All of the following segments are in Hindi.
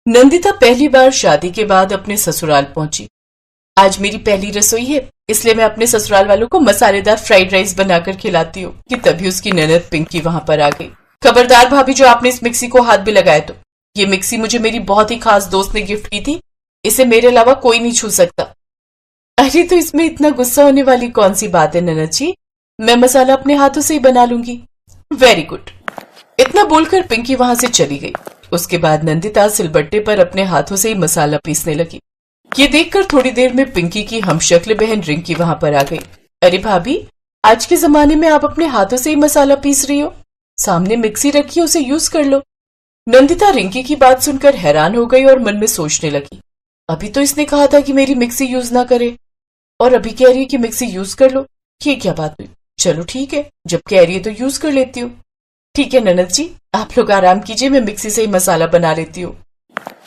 नंदिता पहली बार शादी के बाद अपने ससुराल पहुंची। आज मेरी पहली रसोई है, इसलिए मैं अपने ससुराल वालों को मसालेदार फ्राइड राइस बनाकर खिलाती हूँ कि तभी उसकी ननद पिंकी वहां पर आ गई। खबरदार भाभी, जो आपने इस मिक्सी को हाथ भी लगाए तो। ये मिक्सी मुझे मेरी बहुत ही खास दोस्त ने गिफ्ट की थी, इसे मेरे अलावा कोई नहीं छू सकता। अरे तो इसमें इतना गुस्सा होने वाली कौन सी बात है ननद जी, मैं मसाला अपने हाथों से ही बना लूंगी। Very good. इतना बोलकर पिंकी वहां से चली गई। उसके बाद नंदिता सिलबट्टे पर अपने हाथों से ही मसाला पीसने लगी। ये देखकर थोड़ी देर में पिंकी की हमशक्ल बहन रिंकी वहां पर आ गई। अरे भाभी, आज के जमाने में आप अपने हाथों से ही मसाला पीस रही हो, सामने मिक्सी रखी है, उसे यूज कर लो। नंदिता रिंकी की बात सुनकर हैरान हो गई और मन में सोचने लगी, अभी तो इसने कहा था कि मेरी मिक्सी यूज ना करे और अभी कह रही है कि मिक्सी यूज कर लो। ये क्या बात हुई? चलो ठीक है, जब कह रही है तो यूज कर लेती हूँ। ठीक है ननद जी, आप लोग आराम कीजिए, मैं मिक्सी से ही मसाला बना लेती हूँ।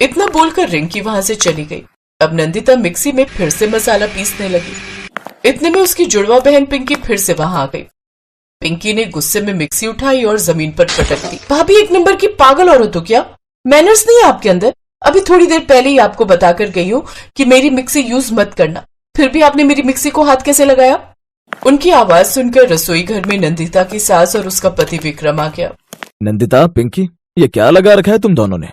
इतना बोलकर रिंकी वहां से चली गई। अब नंदिता मिक्सी में फिर से मसाला पीसने लगी। इतने में उसकी जुड़वा बहन पिंकी फिर से वहां आ गई। पिंकी ने गुस्से में मिक्सी उठाई और जमीन पर पटक दी। भाभी, एक नंबर की पागल औरत हो क्या? मैनर्स नहीं है आपके अंदर? अभी थोड़ी देर पहले ही आपको बताकर गई हूँ कि मेरी मिक्सी यूज मत करना, फिर भी आपने मेरी मिक्सी को हाथ कैसे लगाया? उनकी आवाज सुनकर रसोई घर में नंदिता की सास और उसका पति विक्रम आ गया। नंदिता, पिंकी, ये क्या लगा रखा है तुम दोनों ने?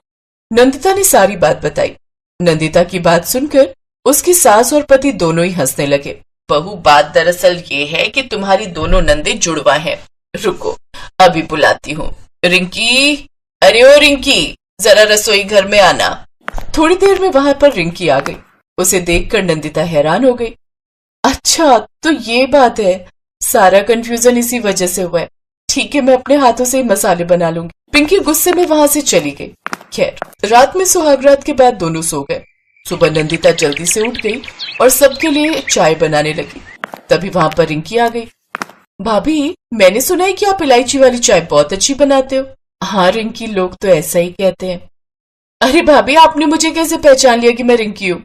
नंदिता ने सारी बात बताई। नंदिता की बात सुनकर उसकी सास और पति दोनों ही हंसने लगे। बहू, बात दरअसल ये है कि तुम्हारी दोनों नंदे जुड़वा हैं। रुको, अभी बुलाती हूँ। रिंकी, अरे ओ रिंकी, जरा रसोई घर में आना। थोड़ी देर में वहां पर रिंकी आ गई। उसे देखकर नंदिता हैरान हो गई। अच्छा, तो ये बात है, सारा कंफ्यूजन इसी वजह से हुआ है। ठीक है, मैं अपने हाथों से ही मसाले बना लूंगी। पिंकी गुस्से में वहां से चली गई। खैर, रात में सुहागरात के बाद दोनों सो गए। सुबह नंदिता जल्दी से उठ गई और सबके लिए चाय बनाने लगी। तभी वहां पर रिंकी आ गई। भाभी, मैंने सुना है कि आप इलायची वाली चाय बहुत अच्छी बनाते हो। हाँ रिंकी, लोग तो ऐसा ही कहते हैं। अरे भाभी, आपने मुझे कैसे पहचान लिया कि मैं रिंकी हूँ?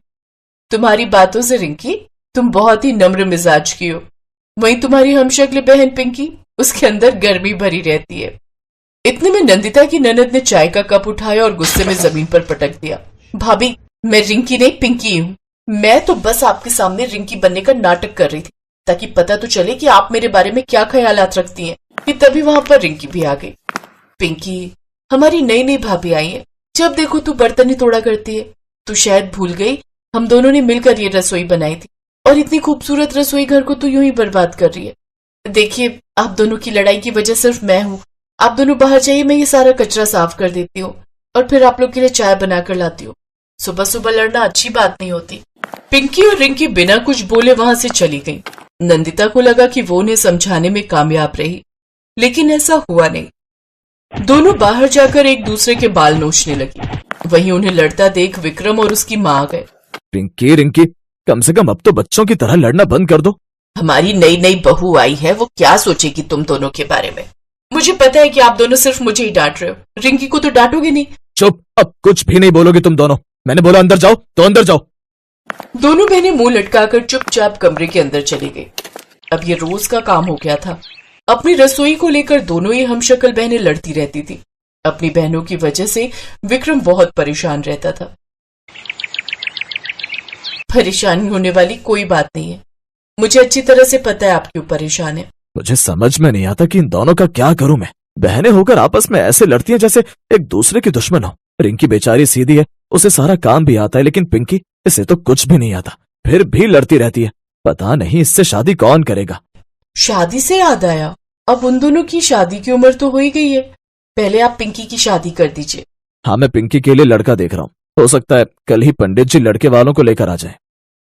तुम्हारी बातों से रिंकी, तुम बहुत ही नम्र मिजाज की हो। वहीं तुम्हारी हमशक्ल बहन पिंकी, उसके अंदर गर्मी भरी रहती है। इतने में नंदिता की ननद ने चाय का कप उठाया और गुस्से में जमीन पर पटक दिया। भाभी, मैं रिंकी नहीं पिंकी हूँ। मैं तो बस आपके सामने रिंकी बनने का नाटक कर रही थी, ताकि पता तो चले कि आप मेरे बारे में क्या ख्यालात रखती हैं। कि तभी वहां पर रिंकी भी आ गई। पिंकी, हमारी नई नई भाभी आई है, जब देखो तू बर्तन ही तोड़ा करती है। तू शायद भूल गई, हम दोनों ने मिलकर ये रसोई बनाई थी, और इतनी खूबसूरत रसोई घर को तू यूं ही बर्बाद कर रही है। देखिए, आप दोनों की लड़ाई की वजह सिर्फ मैं हूँ। आप दोनों बाहर जाइए, मैं ये सारा कचरा साफ कर देती हूँ और फिर आप लोग के लिए चाय बनाकर लाती हूँ। सुबह सुबह लड़ना अच्छी बात नहीं होती। पिंकी और रिंकी बिना कुछ बोले वहां से चली गई। नंदिता को लगा कि वो उन्हें समझाने में कामयाब रही, लेकिन ऐसा हुआ नहीं। दोनों बाहर जाकर एक दूसरे के बाल नोचने लगी। वहीं उन्हें लड़ता देख विक्रम और उसकी माँ आ गए। पिंकी, रिंकी, कम से कम अब तो बच्चों की तरह लड़ना बंद कर दो। हमारी नई नई बहू आई है, वो क्या सोचेगी तुम दोनों के बारे में? मुझे पता है कि आप दोनों सिर्फ मुझे ही डांट रहे हो, रिंकी को तो डांटोगे नहीं। चुप, अब कुछ भी नहीं बोलोगे तुम दोनों। मैंने बोला अंदर जाओ तो अंदर जाओ। दोनों बहनें मुंह लटकाकर चुपचाप कमरे के अंदर चली गई। अब ये रोज का काम हो गया था। अपनी रसोई को लेकर दोनों ही हमशक्ल बहनें लड़ती रहती थी। अपनी बहनों की वजह से विक्रम बहुत परेशान रहता था। परेशानी होने वाली कोई बात नहीं है, मुझे अच्छी तरह से पता है आप क्यों परेशान है। मुझे समझ में नहीं आता कि इन दोनों का क्या करूं मैं। बहनें होकर आपस में ऐसे लड़ती हैं जैसे एक दूसरे की दुश्मन हो। रिंकी बेचारी सीधी है, उसे सारा काम भी आता है, लेकिन पिंकी, इसे तो कुछ भी नहीं आता, फिर भी लड़ती रहती है। पता नहीं इससे शादी कौन करेगा। शादी से याद आया, अब उन दोनों की शादी की उम्र तो हो ही गई है। पहले आप पिंकी की शादी कर दीजिए। हाँ, मैं पिंकी के लिए लड़का देख रहा हूँ। हो सकता है कल ही पंडित जी लड़के वालों को लेकर आ जाए।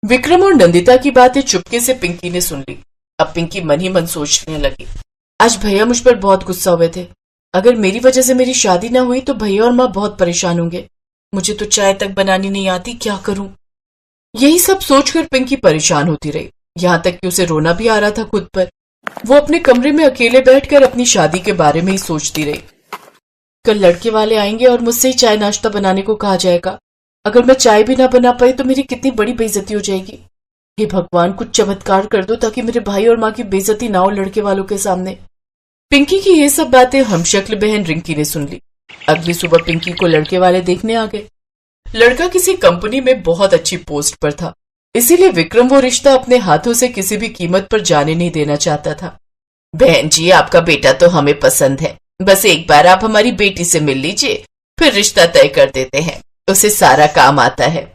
विक्रम और नंदिता की बातें चुपके से पिंकी ने सुन ली। अब पिंकी मन ही मन सोचने लगी, आज भैया मुझ पर बहुत गुस्सा हुए थे। अगर मेरी वजह से मेरी शादी ना हुई तो भैया और माँ बहुत परेशान होंगे। मुझे तो चाय तक बनानी नहीं आती, क्या करूं? यही सब सोचकर पिंकी परेशान होती रही, यहाँ तक कि उसे रोना भी आ रहा था खुद पर। वो अपने कमरे में अकेले बैठकर अपनी शादी के बारे में ही सोचती रही। कल लड़के वाले आएंगे और मुझसे ही चाय नाश्ता बनाने को कहा जाएगा। अगर मैं चाय भी ना बना पाई तो मेरी कितनी बड़ी बेइज्जती हो जाएगी। हे भगवान, कुछ चमत्कार कर दो ताकि मेरे भाई और माँ की बेइज्जती ना हो लड़के वालों के सामने। पिंकी की ये सब बातें हमशक्ल बहन रिंकी ने सुन ली। अगली सुबह पिंकी को लड़के वाले देखने आ गए। लड़का किसी कंपनी में बहुत अच्छी पोस्ट पर था, इसीलिए विक्रम वो रिश्ता अपने हाथों से किसी भी कीमत पर जाने नहीं देना चाहता था। बहन जी, आपका बेटा तो हमें पसंद है, बस एक बार आप हमारी बेटी से मिल लीजिए, फिर रिश्ता तय कर देते हैं, उसे सारा काम आता है।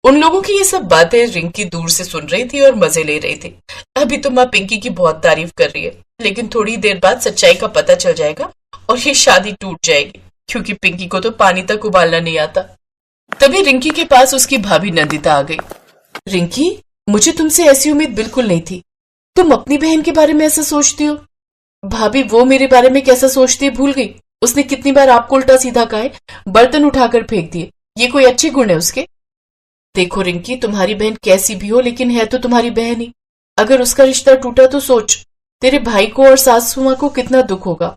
उन लोगों की ये सब बातें रिंकी दूर से सुन रही थी और मजे ले रही थी। अभी तो माँ पिंकी की बहुत तारीफ कर रही है, लेकिन थोड़ी देर बाद सच्चाई का पता चल जाएगा और ये शादी टूट जाएगी, क्योंकि पिंकी को तो पानी तक उबालना नहीं आता। तभी रिंकी के पास उसकी भाभी नंदिता आ गई। रिंकी, मुझे तुमसे ऐसी उम्मीद बिल्कुल नहीं थी, तुम अपनी बहन के बारे में ऐसा सोचती हो। भाभी, वो मेरे बारे में कैसा सोचती है भूल गई। उसने कितनी बार आपको उल्टा सीधा कहा है, बर्तन उठाकर फेंक दिए, ये कोई अच्छे गुण है उसके। देखो रिंकी, तुम्हारी बहन कैसी भी हो, लेकिन है तो तुम्हारी बहन ही। अगर उसका रिश्ता टूटा तो सोच, तेरे भाई को और सासू मां को कितना दुख होगा।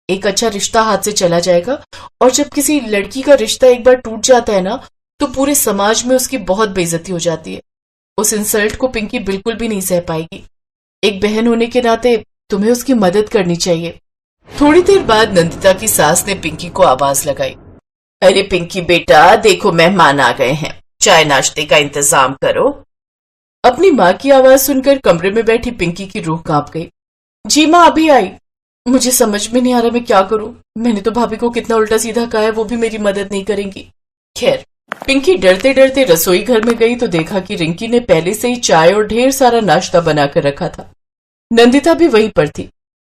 एक अच्छा रिश्ता हाथ से चला जाएगा, और जब किसी लड़की का रिश्ता एक बार टूट जाता है ना, तो पूरे समाज में उसकी बहुत बेइज्जती हो जाती है। उस इंसल्ट को पिंकी बिल्कुल भी नहीं सह पाएगी। एक बहन होने के नाते तुम्हें उसकी मदद करनी चाहिए। थोड़ी देर बाद नंदिता की सास ने पिंकी को आवाज लगाई। अरे पिंकी बेटा, देखो मेहमान आ गए हैं, चाय नाश्ते का इंतजाम करो। अपनी माँ की आवाज सुनकर कमरे में बैठी पिंकी की रूह कांप गई। जी माँ, अभी आई। मुझे समझ में नहीं आ रहा मैं क्या करूं। मैंने तो भाभी को कितना उल्टा सीधा कहा है, वो भी मेरी मदद नहीं करेंगी। खैर, पिंकी डरते डरते रसोई घर में गई तो देखा कि रिंकी ने पहले से ही चाय और ढेर सारा नाश्ता बनाकर रखा था। नंदिता भी वहीं पर थी।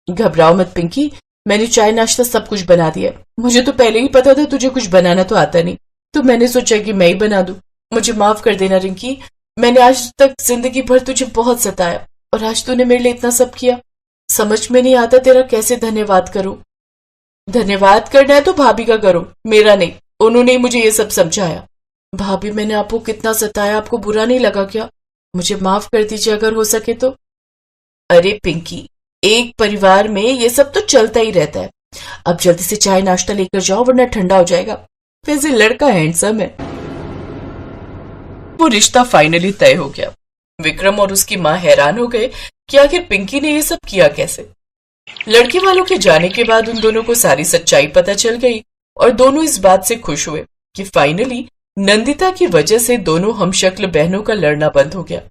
घबराओ मत पिंकी, मैंने चाय नाश्ता सब कुछ बना दिया। मुझे तो पहले ही पता था तुझे कुछ बनाना तो आता नहीं, तो मैंने सोचा कि मैं ही बना दूं। मुझे माफ कर देना रिंकी, मैंने आज तक जिंदगी भर तुझे बहुत सताया, और आज तूने मेरे लिए इतना सब किया। समझ में नहीं आता तेरा कैसे धन्यवाद करूं। धन्यवाद करना है तो भाभी का करो, मेरा नहीं। उन्होंने ही मुझे ये सब समझाया। भाभी, मैंने आपको कितना सताया, आपको बुरा नहीं लगा क्या? मुझे माफ कर दीजिए अगर हो सके तो। अरे पिंकी, एक परिवार में ये सब तो चलता ही रहता है। अब जल्दी से चाय नाश्ता लेकर जाओ, वरना ठंडा हो जाएगा। वैसे लड़का हैंडसम है। वो रिश्ता फाइनली तय हो गया। विक्रम और उसकी माँ हैरान हो गए कि आखिर पिंकी ने ये सब किया कैसे। लड़के वालों के जाने के बाद उन दोनों को सारी सच्चाई पता चल गई, और दोनों इस बात से खुश हुए कि फाइनली नंदिता की वजह से दोनों हमशक्ल बहनों का लड़ना बंद हो गया।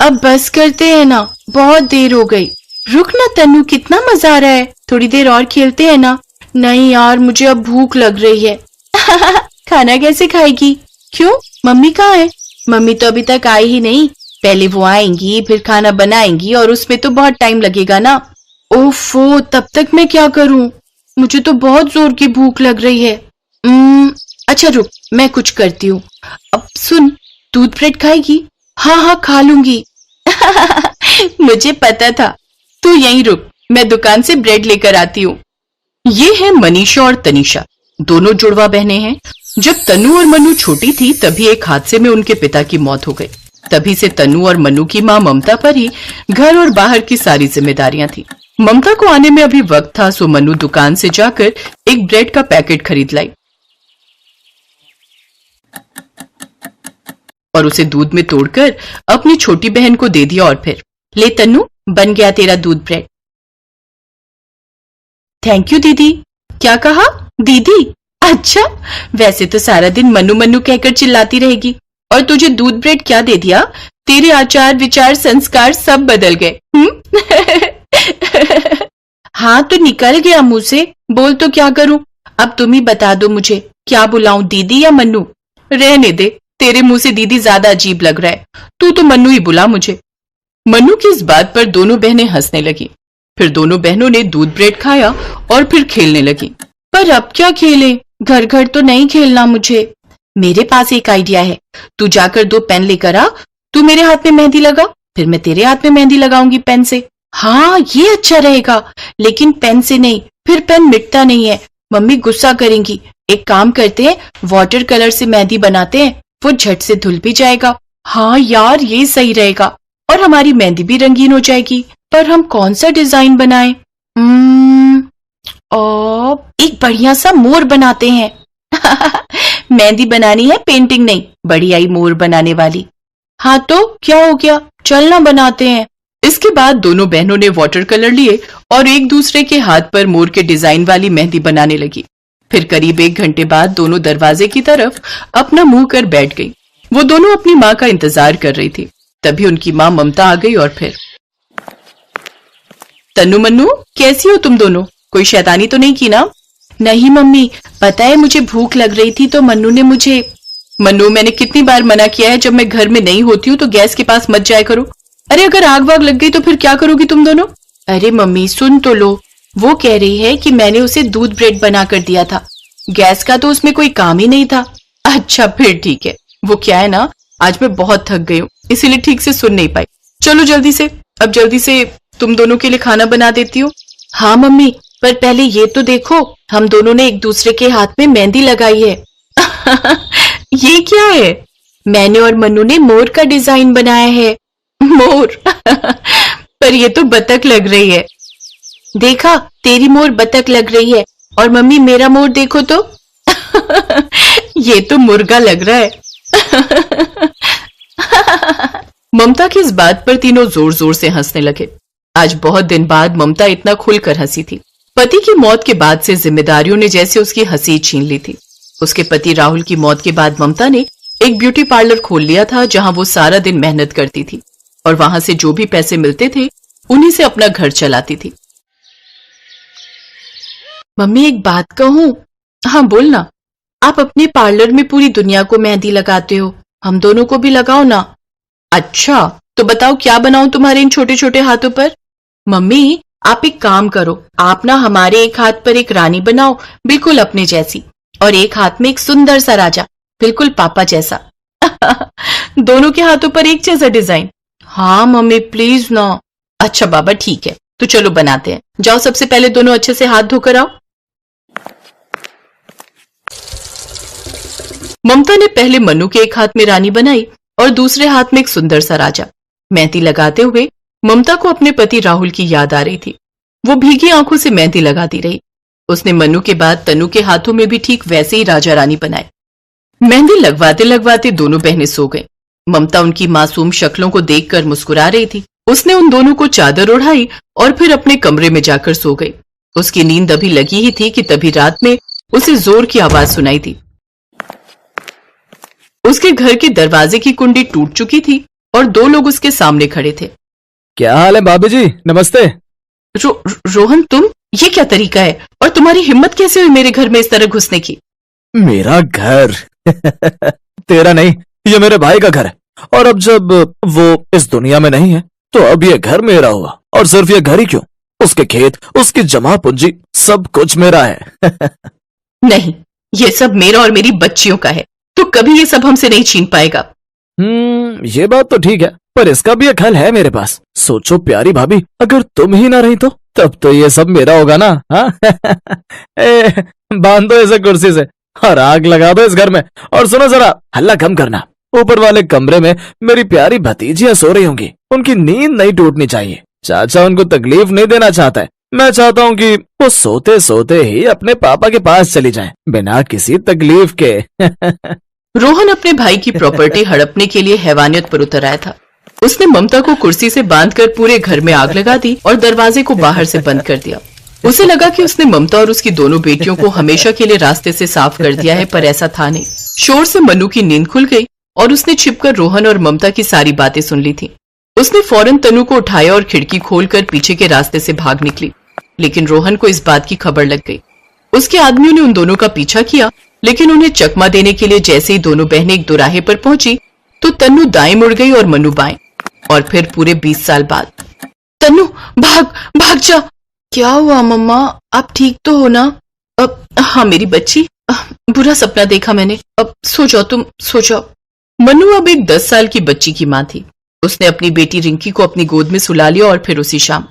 अब बस करते हैं ना, बहुत देर हो गई। रुक ना तन्नू, कितना मजा आ रहा है, थोड़ी देर और खेलते हैं ना। नहीं यार, मुझे अब भूख लग रही है। खाना कैसे खाएगी? क्यों, मम्मी कहाँ है? मम्मी तो अभी तक आई ही नहीं, पहले वो आएंगी फिर खाना बनाएंगी, और उसमें तो बहुत टाइम लगेगा ना। ओफो, तब तक मैं क्या करूं? मुझे तो बहुत जोर की भूख लग रही है। अच्छा रुक, मैं कुछ करती हूँ। अब सुन, दूध ब्रेड खाएगी? हाँ हाँ, खा लूंगी। मुझे पता था, तू यहीं रुक, मैं दुकान से ब्रेड लेकर आती हूँ। ये है मनीषा और तनीषा, दोनों जुड़वा बहनें हैं। जब तनु और मनु छोटी थी तभी एक हादसे में उनके पिता की मौत हो गई। तभी से तनु और मनु की माँ ममता पर ही घर और बाहर की सारी जिम्मेदारियां थी। ममता को आने में अभी वक्त था, सो मनु दुकान से जाकर एक ब्रेड का पैकेट खरीद लाई और उसे दूध में तोड़कर अपनी छोटी बहन को दे दिया, और फिर, ले तन्नू, बन गया तेरा दूध ब्रेड। थैंक यू दीदी। क्या कहा? दीदी? अच्छा, वैसे तो सारा दिन मनु मनु कहकर चिल्लाती रहेगी, और तुझे दूध ब्रेड क्या दे दिया? तेरे आचार विचार संस्कार सब बदल गए। हाँ तो निकल गया मुंह से, बोल तो क्या करूं? अब तुम ही बता दो मुझे, क्या बुलाऊं, दीदी या मन्नू? रहने दे, तेरे मुंह से दीदी ज्यादा अजीब लग रहा है, तू तो मन्नू ही बुला मुझे। मन्नू की इस बात पर दोनों बहनें हंसने लगी। फिर दोनों बहनों ने दूध ब्रेड खाया और फिर खेलने लगी। पर अब क्या खेलें? घर घर तो नहीं खेलना मुझे। मेरे पास एक आइडिया है, तू जाकर 2 पेन लेकर आ, तू मेरे हाथ में मेहंदी लगा, फिर मैं तेरे हाथ में मेहंदी लगाऊंगी पेन से। हाँ, ये अच्छा रहेगा, लेकिन पेन से नहीं, फिर पेन मिटता नहीं है, मम्मी गुस्सा करेंगी। एक काम करते हैं, वाटर कलर से मेहंदी बनाते हैं, वो झट से धुल भी जाएगा। हाँ यार, ये सही रहेगा, और हमारी मेहंदी भी रंगीन हो जाएगी। पर हम कौन सा डिजाइन बनाएं? एक बढ़िया सा मोर बनाते हैं। मेहंदी बनानी है, पेंटिंग नहीं। बड़ी आई मोर बनाने वाली। हाँ तो क्या हो गया, चलना बनाते हैं। इसके बाद दोनों बहनों ने वाटर कलर लिए और एक दूसरे के हाथ पर मोर के डिजाइन वाली मेहंदी बनाने लगी। फिर करीब 1 घंटे बाद दोनों दरवाजे की तरफ अपना मुंह कर बैठ गई। वो दोनों अपनी माँ का इंतजार कर रही थी। तभी उनकी माँ ममता आ गई और फिर, तन्नू मन्नू कैसी हो तुम दोनों, कोई शैतानी तो नहीं की ना? नहीं मम्मी, पता है मुझे भूख लग रही थी तो मन्नू ने मुझे। मन्नू, मैंने कितनी बार मना किया है, जब मैं घर में नहीं होती हूँ तो गैस के पास मत जाया करो। अरे अगर आग वाग लग गई तो फिर क्या करोगी तुम दोनों? अरे मम्मी सुन तो लो, वो कह रही है कि मैंने उसे दूध ब्रेड बना कर दिया था, गैस का तो उसमें कोई काम ही नहीं था। अच्छा फिर ठीक है। वो क्या है ना, आज मैं बहुत थक गई हूँ इसीलिए ठीक से सुन नहीं पाई। चलो जल्दी से, अब जल्दी से तुम दोनों के लिए खाना बना देती हूँ। हाँ मम्मी, पर पहले ये तो देखो, हम दोनों ने एक दूसरे के हाथ में मेहंदी लगाई है। ये क्या है? मैंने और मन्नू ने मोर का डिजाइन बनाया है। मोर? पर ये तो बतख लग रही है। देखा, तेरी मोर बतख लग रही है और मम्मी मेरा मोर देखो तो। ये तो मुर्गा लग रहा है। ममता की इस बात पर तीनों जोर जोर से हंसने लगे। आज बहुत दिन बाद ममता इतना खुलकर हंसी थी। पति की मौत के बाद से जिम्मेदारियों ने जैसे उसकी हंसी छीन ली थी। उसके पति राहुल की मौत के बाद ममता ने एक ब्यूटी पार्लर खोल लिया था, जहां वो सारा दिन मेहनत करती थी और वहां से जो भी पैसे मिलते थे उन्हीं से अपना घर चलाती थी। मम्मी एक बात कहूं? हाँ बोलना। आप अपने पार्लर में पूरी दुनिया को मेहंदी लगाते हो, हम दोनों को भी लगाओ ना। अच्छा तो बताओ क्या बनाऊं तुम्हारे इन छोटे छोटे हाथों पर? मम्मी आप एक काम करो, आप ना हमारे एक हाथ पर एक रानी बनाओ बिल्कुल अपने जैसी, और एक हाथ में एक सुंदर सा राजा बिल्कुल पापा जैसा। दोनों के हाथों पर एक जैसा डिजाइन? हाँ मम्मी प्लीज ना। अच्छा बाबा ठीक है, तो चलो बनाते हैं। जाओ सबसे पहले दोनों अच्छे से हाथ धोकर आओ। ममता ने पहले मन्नू के एक हाथ में रानी बनाई और दूसरे हाथ में एक सुंदर सा राजा। मेहंदी लगाते हुए ममता को अपने पति राहुल की याद आ रही थी। वो भीगी आंखों से मेहंदी लगाती रही। उसने मन्नू के बाद तन्नू के हाथों में भी ठीक वैसे ही राजा रानी बनाए। मेहंदी लगवाते लगवाते दोनों बहनें सो गईं। ममता उनकी मासूम शक्लों को देखकर मुस्कुरा रही थी। उसने उन दोनों को चादर ओढ़ाई और फिर अपने कमरे में जाकर सो गई। उसकी नींद अभी लगी ही थी कि तभी रात में उसे जोर की आवाज सुनाई दी। उसके घर के दरवाजे की कुंडी टूट चुकी थी और 2 लोग उसके सामने खड़े थे। क्या हाल है भाभी जी, नमस्ते। रोहन तुम, ये क्या तरीका है और तुम्हारी हिम्मत कैसे हुई मेरे घर में इस तरह घुसने की? मेरा घर? तेरा नहीं, ये मेरे भाई का घर है, और अब जब वो इस दुनिया में नहीं है तो अब ये घर मेरा हुआ। और सिर्फ ये घर ही क्यों, उसके खेत, उसकी जमा पूंजी, सब कुछ मेरा है। नहीं, ये सब मेरा और मेरी बच्चियों का है, तो कभी ये सब हमसे नहीं छीन पाएगा। ये बात तो ठीक है, पर इसका भी एक हल है मेरे पास। सोचो प्यारी भाभी, अगर तुम ही ना रही तो तब तो ये सब मेरा होगा ना। हाँ? बांध दो इसे कुर्सी से और आग लगा दो इस घर में। और सुनो जरा, हल्ला कम करना। ऊपर वाले कमरे में मेरी प्यारी भतीजियां सो रही होंगी, उनकी नींद नहीं टूटनी चाहिए। चाचा उनको तकलीफ नहीं देना चाहता है। मैं चाहता हूँ कि वो सोते सोते ही अपने पापा के पास चली जाएं, बिना किसी तकलीफ के। रोहन अपने भाई की प्रॉपर्टी हड़पने के लिए हैवानियत पर उतर आया था। उसने ममता को कुर्सी से बांधकर पूरे घर में आग लगा दी और दरवाजे को बाहर से बंद कर दिया। उसे लगा कि उसने ममता और उसकी दोनों बेटियों को हमेशा के लिए रास्ते से साफ कर दिया है, पर ऐसा था नहीं। शोर से मन्नू की नींद खुल गई और उसने छिपकर रोहन और ममता की सारी बातें सुन ली थी। उसने फौरन तन्नू को उठाया और खिड़की खोलकर पीछे के रास्ते से भाग निकली, लेकिन रोहन को इस बात की खबर लग गई। उसके आदमियों ने उन दोनों का पीछा किया, लेकिन उन्हें चकमा देने के लिए जैसे ही दोनों बहनें एक दोराहे पर पहुंची तो तन्नू दाएं मुड़ गई और मन्नू बाएं। और फिर पूरे 20 साल बाद। तन्नू भाग भाग जा। क्या हुआ मम्मा, आप ठीक तो हो ना? अब हाँ मेरी बच्ची, बुरा सपना देखा मैंने। अब सो जाओ, तुम सो जाओ। मन्नू अब एक 10 साल की बच्ची की माँ थी। उसने अपनी बेटी रिंकी को अपनी गोद में सुला लिया और फिर उसी शाम,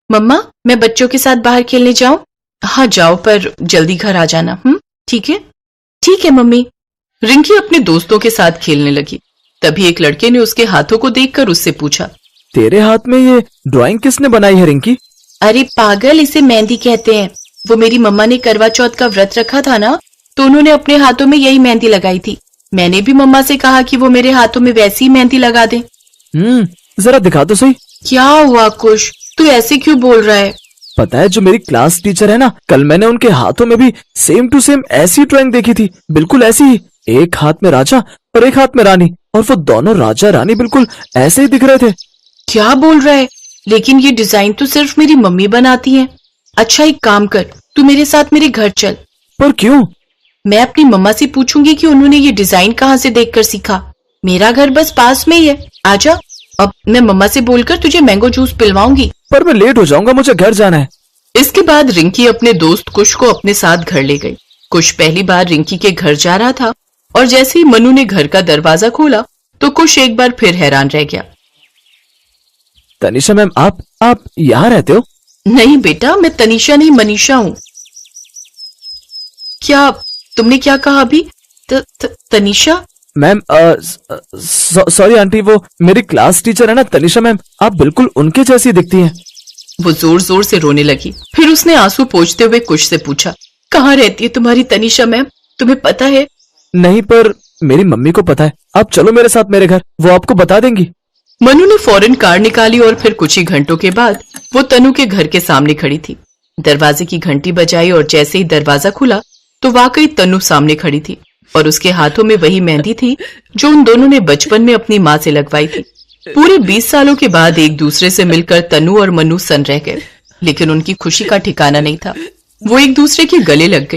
मम्मा मैं बच्चों के साथ बाहर खेलने जाऊं? हाँ जाओ, पर जल्दी घर आ जाना। ठीक है? ठीक है मम्मी। रिंकी अपने दोस्तों के साथ खेलने लगी। तभी एक लड़के ने उसके हाथों को देखकर उससे पूछा, तेरे हाथ में ये ड्राइंग किसने बनाई है रिंकी? अरे पागल, इसे मेहंदी कहते हैं। वो मेरी मम्मा ने करवा चौथ का व्रत रखा था ना, तो उन्होंने अपने हाथों में यही मेहंदी लगाई थी। मैंने भी मम्मा से कहा कि वो मेरे हाथों में वैसी ही मेहंदी लगा दे। जरा दिखा तो सही। क्या हुआ कुश, तू ऐसे क्यों बोल रहा है? पता है, जो मेरी क्लास टीचर है ना, कल मैंने उनके हाथों में भी सेम टू सेम ऐसी ड्राइंग देखी थी, बिल्कुल ऐसी ही। एक हाथ में राजा और एक हाथ में रानी, और वो दोनों राजा रानी बिल्कुल ऐसे ही दिख रहे थे। क्या बोल रहा है? लेकिन ये डिजाइन तो सिर्फ मेरी मम्मी बनाती है। अच्छा एक काम कर, तू मेरे साथ मेरे घर चल। पर क्यों? मैं अपनी मम्मा से पूछूंगी कि उन्होंने ये डिजाइन कहाँ से देखकर सीखा। मेरा घर बस पास में ही है, आजा। अब मैं मम्मा से बोलकर तुझे मैंगो जूस पिलवाऊंगी। पर मैं लेट हो जाऊंगा, मुझे घर जाना है। इसके बाद रिंकी अपने दोस्त कुश को अपने साथ घर ले गई। कुश पहली बार रिंकी के घर जा रहा था और जैसे ही मनु ने घर का दरवाजा खोला तो कुश एक बार फिर हैरान रह गया। तनिषा मैम, आप यहाँ रहते हो? नहीं बेटा, मैं तनिषा नहीं मनीषा हूँ। क्या तुमने क्या कहा अभी? तनिषा? मैम सॉरी आंटी, वो मेरी क्लास टीचर है ना तनिषा मैम, आप बिल्कुल उनके जैसी दिखती हैं। वो जोर जोर से रोने लगी। फिर उसने आंसू पोंछते हुए कुश से पूछा, कहाँ रहती है तुम्हारी तनिषा मैम, तुम्हें पता है? नहीं, पर मेरी मम्मी को पता है। आप चलो मेरे साथ मेरे घर, वो आपको बता देंगी। मनु ने फौरन कार निकाली और फिर कुछ ही घंटों के बाद वो तनु के घर के सामने खड़ी थी। दरवाजे की घंटी बजाई और जैसे ही दरवाजा खुला तो वाकई तनु सामने खड़ी थी और उसके हाथों में वही मेहंदी थी जो उन दोनों ने बचपन में अपनी माँ से लगवाई थी। पूरे 20 सालों के बाद एक दूसरे से मिलकर तनु और मनु सन रह गए, लेकिन उनकी खुशी का ठिकाना नहीं था। वो एक दूसरे के गले लग गई।